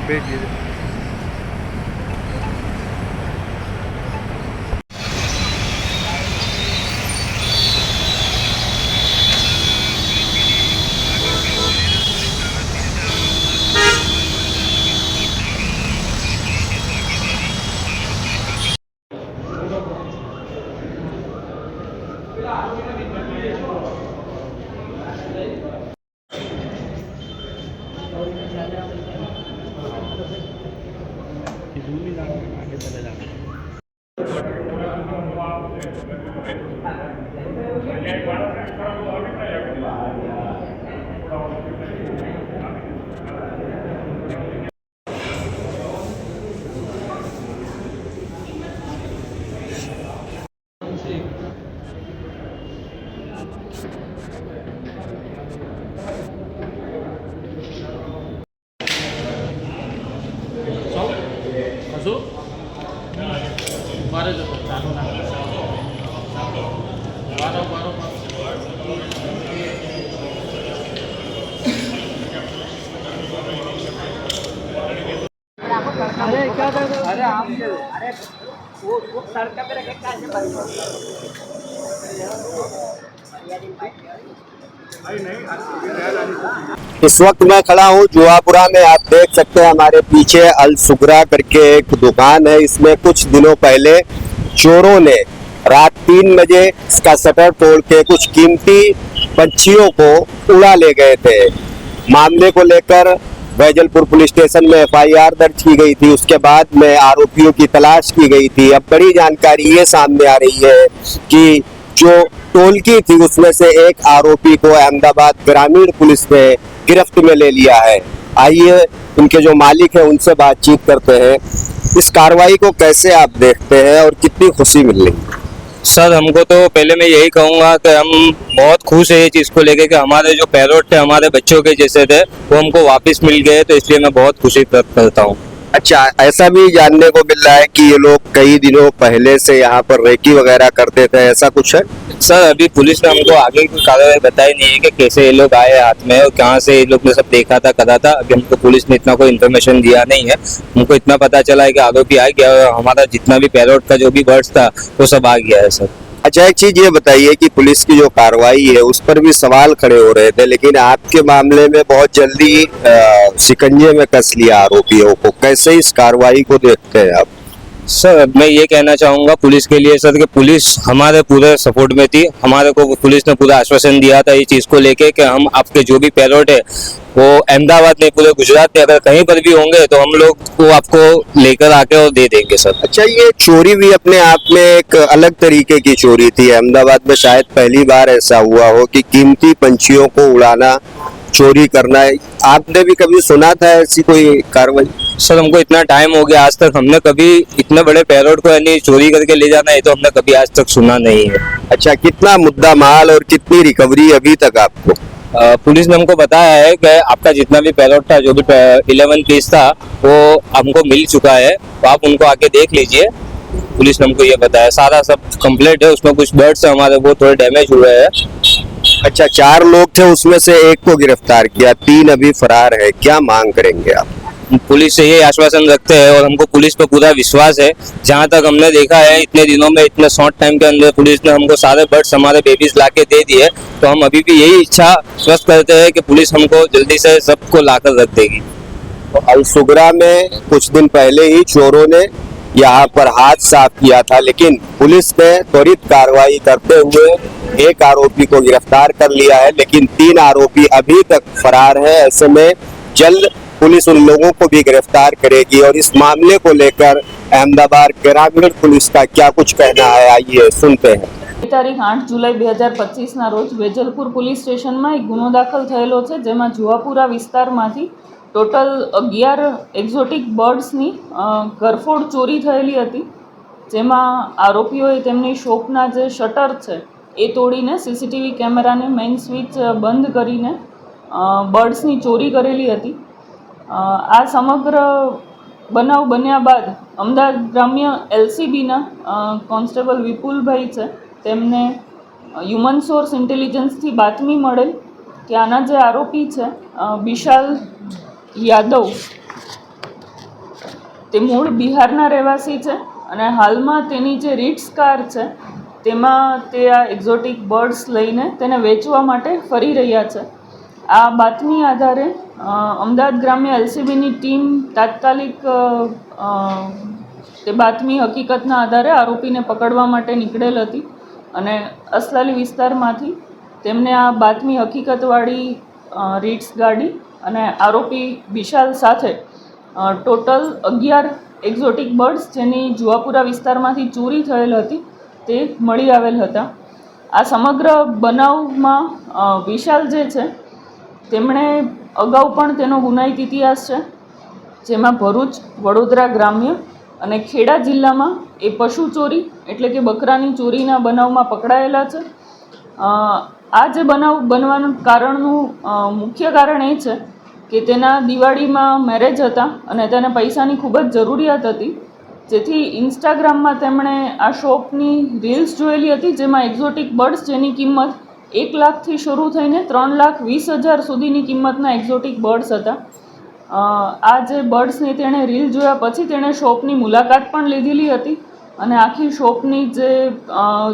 भेज दीजिए। आगे चले जाना। अरे क्या कर रहे हो? अरे आप अरे वो सड़क पे रखे कैसे भाई इस वक्त मैं खड़ा हूँ जुआपुरा में। आप देख सकते हैं हमारे पीछे अल सुगरा करके एक दुकान है। इसमें कुछ दिनों पहले चोरों ने रात 3 बजे इसका शटर तोड़ के कुछ कीमती पंछियों को उड़ा ले गए थे। मामले को लेकर बैजलपुर पुलिस स्टेशन में FIR दर्ज की गई थी। उसके बाद में आरोपियों की तलाश की गई थी। अब बड़ी जानकारी ये सामने आ रही है कि जो टोलकी थी उसमें से एक आरोपी को अहमदाबाद ग्रामीण पुलिस ने गिरफ्त में ले लिया है। आइए उनके जो मालिक हैं उनसे बातचीत करते हैं। इस कार्रवाई को कैसे आप देखते हैं और कितनी खुशी मिल रही है? सर, हमको तो पहले मैं यही कहूँगा कि हम बहुत खुश है ये चीज़ को लेके कि हमारे जो पैरोट थे हमारे बच्चों के जैसे थे वो हमको वापस मिल गए, तो इसलिए मैं बहुत खुशी व्यक्त करता हूँ। अच्छा, ऐसा भी जानने को मिल रहा है कि ये लोग कई दिनों पहले से यहाँ पर रेकी वगैरह करते थे, ऐसा कुछ है? सर, अभी पुलिस ने हमको आगे की कार्रवाई बताई नहीं है कि कैसे ये लोग आए हाथ में और कहाँ से ये लोग ने सब देखा था करा था। अभी हमको पुलिस ने इतना कोई इन्फॉर्मेशन दिया नहीं है। हमको इतना पता चला है कि आरोपी आ गया और हमारा जितना भी पैरोट का जो भी बर्ड्स था वो सब आ गया है सर। अच्छा, एक चीज ये बताइए कि पुलिस की जो कार्रवाई है उस पर भी सवाल खड़े हो रहे थे, लेकिन आपके मामले में बहुत जल्दी शिकंजे में कस लिया आरोपियों को। कैसे इस कार्रवाई को देखते हैं आप? सर, मैं ये कहना चाहूँगा पुलिस के लिए सर कि पुलिस हमारे पूरे सपोर्ट में थी। हमारे को पुलिस ने पूरा आश्वासन दिया था इस चीज़ को लेके कि हम आपके जो भी पैरोट है वो अहमदाबाद में पूरे गुजरात में अगर कहीं पर भी होंगे तो हम लोग वो आपको लेकर आके और दे देंगे सर। अच्छा, ये चोरी भी अपने आप में एक अलग तरीके की चोरी थी। अहमदाबाद में शायद पहली बार ऐसा हुआ हो कि कीमती पंछियों को उड़ाना, चोरी करना। आपने भी कभी सुना था ऐसी कोई कार्रवाई? सर, हमको इतना टाइम हो गया, आज तक हमने कभी इतने बड़े पैरोट को यानी चोरी करके ले जाना है तो हमने कभी आज तक सुना नहीं है। अच्छा, कितना मुद्दा माल और कितनी रिकवरी अभी तक आपको? पुलिस ने हमको बताया है कि आपका जितना भी पैरोट था, जो भी 11 पीस था, वो हमको मिल चुका है, तो आप उनको आके देख लीजिए। पुलिस ने हमको ये बताया, सारा सब कंप्लीट है। उसमें कुछ बर्ड्स हमारे वो थोड़े डैमेज हुए हैं। अच्छा, 4 लोग थे, उसमें से एक को गिरफ्तार किया, 3 अभी फरार है। क्या मांग करेंगे आप? पुलिस से ये आश्वासन रखते हैं और हमको पुलिस पर पूरा विश्वास है। जहाँ तक हमने देखा है इतने दिनों में, इतने शॉर्ट टाइम के अंदर पुलिस ने हमको सारे बर्ड्स हमारे बेबीज ला के दे दिए, तो हम अभी भी यही इच्छा स्वस्थ करते हैं कि पुलिस हमको जल्दी से सबको लाकर रख देगी। तो अल सुगरा में कुछ दिन पहले ही चोरों ने यहाँ पर हाथ साफ किया था, लेकिन पुलिस ने त्वरित कार्रवाई करते हुए एक आरोपी को गिरफ्तार कर लिया है, लेकिन 3 आरोपी अभी तक फरार है। ऐसे में जल्द पुलिस उन लोगों को भी गिरफ्तार करेगी। और इस मामले को लेकर अहमदाबाद ग्रामीण पुलिस का क्या कुछ कहना है, आइए सुनते हैं। તારીખ 8 જુલાઈ 2025ના રોજ વેજલપુર પોલીસ સ્ટેશનમાં એક ગુનો દાખલ થયેલો છે, જેમાં જુવાપુરા વિસ્તારમાંથી ટોટલ 11 એક્ઝોટિક બર્ડ્સની ગરફોડ ચોરી થયેલી હતી, જેમાં આરોપીઓએ તેમની શોપના જે શટર છે એ તોડીને CCTV કેમેરાને મેઇન સ્વિચ બંધ કરીને બર્ડ્સની ચોરી કરેલી હતી। આ સમગ્ર બનાવ બન્યા બાદ અમદાવાદ ગ્રામ્ય LCBના કોન્સ્ટેબલ વિપુલભાઈ છે તેમને હ્યુમન સોર્સ ઇન્ટેલિજન્સથી બાતમી મળેલ કે આના જે આરોપી છે વિશાલ યાદવ તે મૂળ બિહારના રહેવાસી છે અને હાલમાં તેની જે રીટ્સ કાર છે તેમાં તે આ એક્ઝોટિક બર્ડ્સ લઈને તેને વેચવા માટે ફરી રહ્યા છે. આ બાતમી આધારે અમદાવાદ ગ્રામ્ય એલસીબીની ટીમ તાત્કાલિક તે બાતમી હકીકતના આધારે આરોપીને પકડવા માટે નીકળેલ હતી અને અસલાલી વિસ્તારમાંથી તેમને આ બાતમી હકીકતવાળી રીટ્સ ગાડી અને આરોપી વિશાલ સાથે ટોટલ 11 એક્ઝોટિક બર્ડ્સ જેની જુહાપુરા વિસ્તારમાંથી ચોરી થયેલ હતી તે મળી આવેલ હતા. આ સમગ્ર બનાવમાં વિશાલ જે છે તેમણે અગાઉ પણ તેનો ગુનાહિત ઇતિહાસ છે, જેમાં ભરૂચ, વડોદરા ગ્રામ્ય અને ખેડા જિલ્લામાં એ પશુ ચોરી એટલે કે બકરાની ચોરીના બનાવમાં પકડાયેલા છે. આ જે બનાવ બનવાનું કારણનું મુખ્ય કારણ એ છે કે તેના દિવાળીમાં મેરેજ હતા અને તેને પૈસાની ખૂબ જ જરૂરિયાત હતી, જેથી ઇન્સ્ટાગ્રામમાં તેમણે આ શોપની રીલ્સ જોયેલી હતી જેમાં એક્ઝોટિક બર્ડ્સ જેની કિંમત 1 લાખથી શરૂ થઈને 3,20,000 સુધીની કિંમતના એક્ઝોટિક બર્ડ્સ હતા. આ જે બર્ડ્સની તેણે રીલ જોયા પછી તેણે શોપની મુલાકાત પણ લીધેલી હતી અને આખી શોપની જે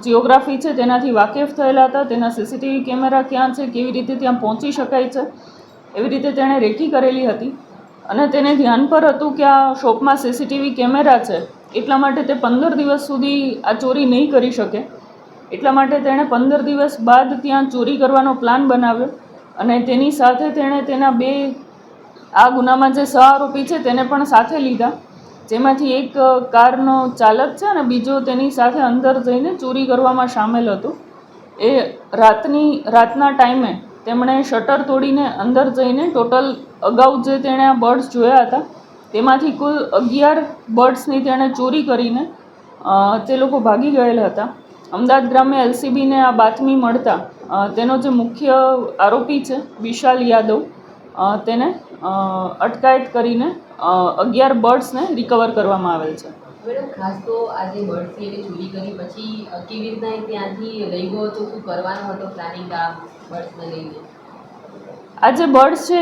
જિયોગ્રાફી છે તેનાથી વાકેફ થયેલા હતા. તેના સીસીટીવી કેમેરા ક્યાં છે, કેવી રીતે ત્યાં પહોંચી શકાય છે, એવી રીતે તેણે રેકી કરેલી હતી અને તેને ધ્યાન પર હતું કે આ શોપમાં સીસીટીવી કેમેરા છે એટલા માટે તે 15 દિવસ સુધી આ ચોરી નહીં કરી શકે. એટલા માટે તેણે 15 દિવસ બાદ ત્યાં ચોરી કરવાનો પ્લાન બનાવ્યો અને તેની સાથે તેણે તેના 2 આ ગુનામાં જે સહ આરોપી છે તેને પણ સાથે લીધા, જેમાંથી એક કારનો ચાલક છે અને બીજો તેની સાથે અંદર જઈને ચોરી કરવામાં સામેલ હતો. એ રાતના ટાઈમે તેમણે શટર તોડીને અંદર જઈને ટોટલ અગાઉ જે તેણે આ બર્ડ્સ જોયા હતા તેમાંથી કુલ 11 બર્ડ્સની તેણે ચોરી કરીને તે લોકો ભાગી ગયેલા હતા. અમદાવાદ ગ્રામ્ય એલસીબીને આ બાતમી મળતા તેનો જે મુખ્ય આરોપી છે વિશાલ યાદવ તેને અટકાયત કરીને 11 બર્ડ્સને રિકવર કરવામાં આવેલ છે. મેડમ, ખાસ તો આ જે બર્ડ્સની એને ચોરી કરી પછી કેવી રીતના એ ત્યાંથી લઈ ગયો હતો, શું કરવાનો હતો પ્લાનિંગ આ બર્ડ્સને લઈને? આ જે બર્ડ્સ છે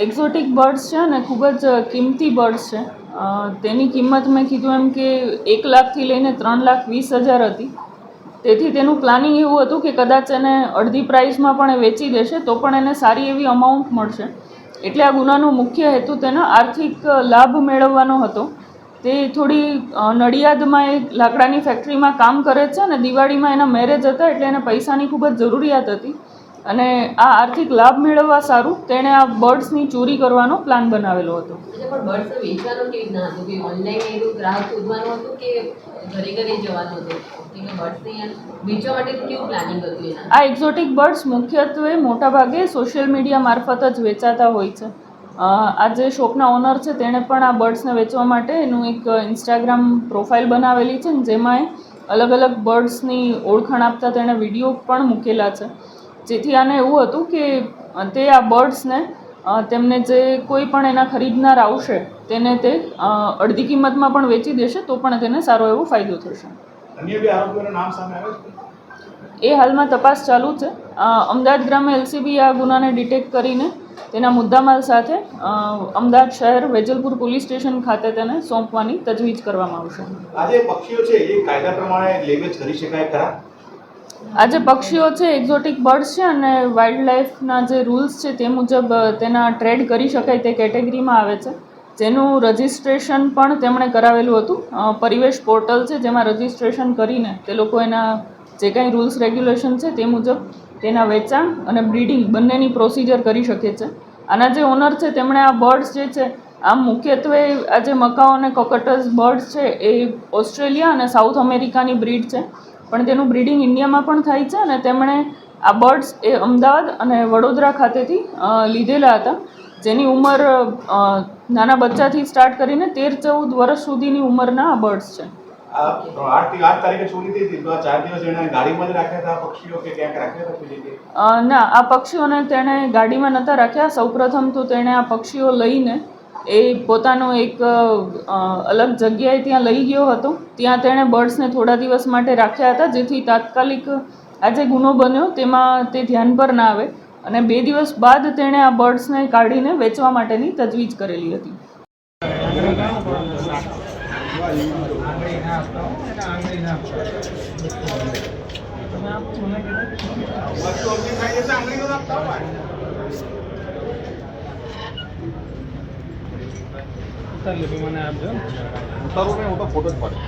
એક્ઝોટિક બર્ડ્સ છે અને ખૂબ જ કિંમતી બર્ડ્સ છે. તેની કિંમત મેં કીધું એમ કે 1 લાખથી લઈને 3,20,000 હતી. તેથી તેનું પ્લાનિંગ એવું હતું કે કદાચ એને અડધી પ્રાઇસમાં પણ એ વેચી દેશે તો પણ એને સારી એવી અમાઉન્ટ મળશે. એટલે આ ગુનાનો મુખ્ય હેતુ તેનો આર્થિક લાભ મેળવવાનો હતો. તે થોડી નડિયાદમાં એક લાકડાની ફેક્ટરીમાં કામ કરે છે અને દિવાળીમાં એના મેરેજ હતા એટલે એને પૈસાની ખૂબ જ જરૂરિયાત હતી અને આ આર્થિક લાભ મેળવવા સારું તેણે આ બર્ડ્સની ચોરી કરવાનો પ્લાન બનાવેલો હતો. પણ બર્ડ્સ વેચવાનું કેવી રીતના હતું? કે ઓનલાઈન એનું ગ્રાહક શોધવાનું હતું કે ઘરે ઘરે જવાનું હતું? બર્ડ્સને વેચવા માટે કેવું પ્લાનિંગ હતું એના? આ એક્ઝોટિક બર્ડ્સ મુખ્યત્વે મોટાભાગે સોશિયલ મીડિયા મારફત જ વેચાતા હોય છે. આ જે શોપના ઓનર છે તેણે પણ આ બર્ડ્સને વેચવા માટે એનું એક ઇન્સ્ટાગ્રામ પ્રોફાઇલ બનાવેલી છે જેમાં અલગ અલગ બર્ડ્સની ઓળખાણ આપતા તેણે વિડીયો પણ મૂકેલા છે, જેથી આને એવું હતું કે તે આ બર્ડ્સને તેમને જે કોઈ પણ એના ખરીદનાર આવશે તેને તે અડધી કિંમતમાં પણ વેચી દેશે તો પણ તેને સારો એવો ફાયદો થશે. અન્ય બે આરોપીઓના નામ સામે આવે છે? એ હાલમાં તપાસ ચાલુ છે. અમદાવાદ ગ્રામ્ય એલસીબી આ ગુનાને ડિટેક્ટ કરીને તેના મુદ્દામાલ સાથે અમદાવાદ શહેર વેજલપુર પોલીસ સ્ટેશન ખાતે તેને સોંપવાની તજવીજ કરવામાં આવશે. આ જે પક્ષીઓ છે એ કાયદા પ્રમાણે લેવેચ કરી શકાય ખરા? આ જે પક્ષીઓ છે એક્ઝોટિક બર્ડ્સ છે અને વાઇલ્ડ લાઈફના જે રૂલ્સ છે તે મુજબ તેના ટ્રેડ કરી શકાય તે કેટેગરીમાં આવે છે, જેનું રજિસ્ટ્રેશન પણ તેમણે કરાવેલું હતું. પરિવેશ પોર્ટલ છે જેમાં રજિસ્ટ્રેશન કરીને તે લોકો એના જે કાંઈ રૂલ્સ રેગ્યુલેશન છે તે મુજબ તેના વેચાણ અને બ્રીડિંગ બંનેની પ્રોસિજર કરી શકે છે. આના જે ઓનર છે તેમણે આ બર્ડ્સ જે છે આમ મુખ્યત્વે આ જે મકાઉ અને કોકટસ બર્ડ્સ છે એ ઓસ્ટ્રેલિયા અને સાઉથ અમેરિકાની બ્રીડ છે, પણ તેનું બ્રીડિંગ ઇન્ડિયામાં પણ થાય છે અને તેમણે આ બર્ડ્સ એ અમદાવાદ અને વડોદરા ખાતેથી લીધેલા હતા, જેની ઉંમર નાના બચ્ચાથી સ્ટાર્ટ કરીને 13-14 વર્ષ સુધીની ઉંમરના આ બર્ડ્સ છે. 8 તારીખે ચોરી થઈ હતી તો આ 4 દિવસ એને ગાડીમાં જ રાખ્યા હતા પક્ષીઓ કે ક્યાંક રાખ્યા હતા કોઈ જગ્યાએ? ના, આ પક્ષીઓને તેણે ગાડીમાં નહોતા રાખ્યા. સૌપ્રથમ તો તેણે આ પક્ષીઓ લઈને એ પોતાનો એક અલગ જગ્યાએ ત્યાં લઈ ગયો હતો. ત્યાં તેણે બર્ડ્સને થોડા દિવસ માટે રાખ્યા હતા, જેથી તાત્કાલિક આ જે ગુનો બન્યો તેમાં તે ધ્યાન પર ના આવે અને 2 દિવસ બાદ તેણે આ બર્ડ્સને કાઢીને વેચવા માટેની તજવીજ કરેલી હતી. ઉતારું ને હું તો ફોટો જ પાડું.